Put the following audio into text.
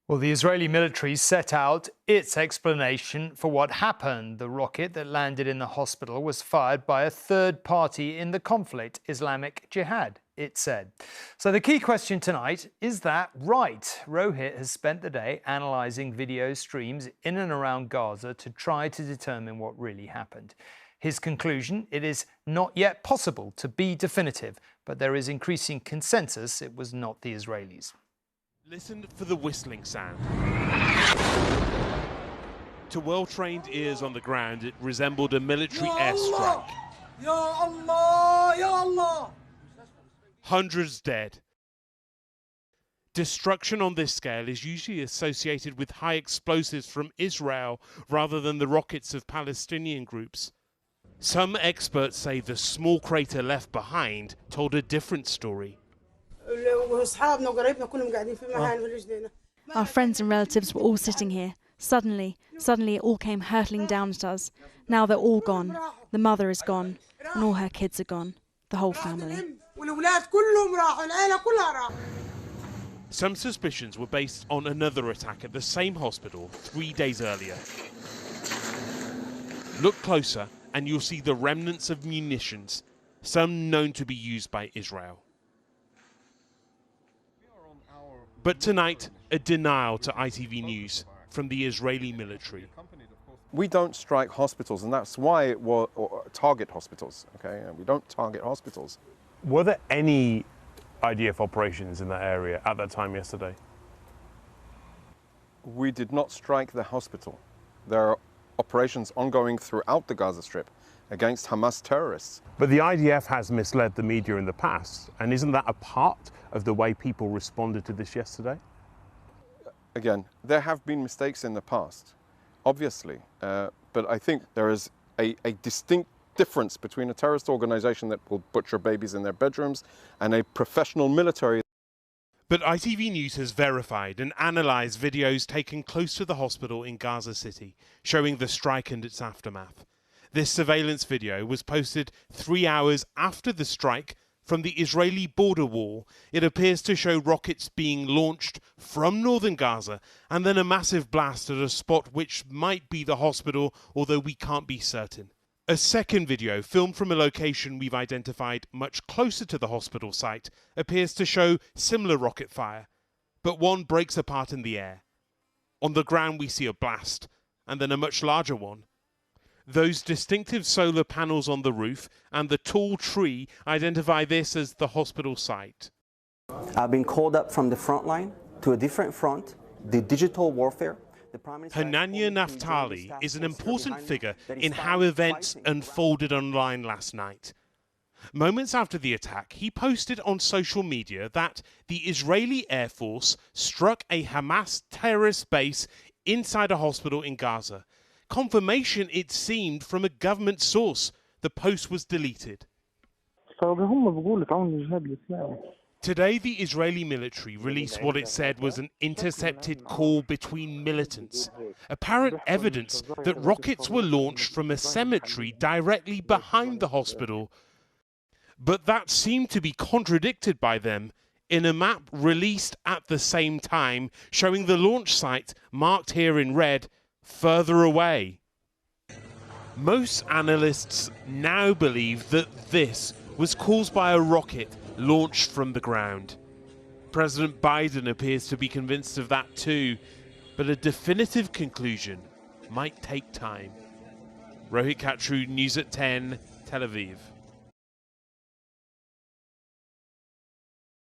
Well, the Israeli military set out its explanation for what happened. The rocket that landed in the hospital was fired by a third party in the conflict, Islamic Jihad, it said. So the key question tonight, is that right? Rohit has spent the day analysing video streams in and around Gaza to try to determine what really happened. His conclusion, it is not yet possible to be definitive, but there is increasing consensus it was not the Israelis. Listen for the whistling sound. To well-trained ears on the ground, it resembled a military airstrike. Ya Allah, Ya Allah. Hundreds dead. Destruction on this scale is usually associated with high explosives from Israel rather than the rockets of Palestinian groups. Some experts say the small crater left behind told a different story. Our friends and relatives were all sitting here. Suddenly it all came hurtling down at us. Now they're all gone. The mother is gone, and all her kids are gone. The whole family. Some suspicions were based on another attack at the same hospital 3 days earlier. Look closer and you'll see the remnants of munitions, some known to be used by Israel. But tonight, a denial to ITV News from the Israeli military. We don't strike hospitals, and that's why it was target hospitals. Okay, we don't target hospitals. Were there any IDF operations in that area at that time yesterday? We did not strike the hospital. There are operations ongoing throughout the Gaza Strip against Hamas terrorists. But the IDF has misled the media in the past, and isn't that a part of the way people responded to this yesterday? Again, there have been mistakes in the past, obviously, but I think there is a distinct difference between a terrorist organization that will butcher babies in their bedrooms and a professional military. But ITV News has verified and analysed videos taken close to the hospital in Gaza City, showing the strike and its aftermath. This surveillance video was posted 3 hours after the strike from the Israeli border wall. It appears to show rockets being launched from northern Gaza and then a massive blast at a spot which might be the hospital, although we can't be certain. A second video, filmed from a location we've identified much closer to the hospital site, appears to show similar rocket fire, but one breaks apart in the air. On the ground we see a blast, and then a much larger one. Those distinctive solar panels on the roof and the tall tree identify this as the hospital site. I've been called up from the front line to a different front, the digital warfare. Hanania Naftali is an important figure in how events unfolded online last night. Moments after the attack, he posted on social media that the Israeli Air Force struck a Hamas terrorist base inside a hospital in Gaza. Confirmation, it seemed, from a government source. The post was deleted. Today, the Israeli military released what it said was an intercepted call between militants, apparent evidence that rockets were launched from a cemetery directly behind the hospital. But that seemed to be contradicted by them in a map released at the same time, showing the launch site, marked here in red, further away. Most analysts now believe that this was caused by a rocket launched from the ground. President Biden appears to be convinced of that too, but a definitive conclusion might take time. Rohit Katru, News at 10, Tel Aviv.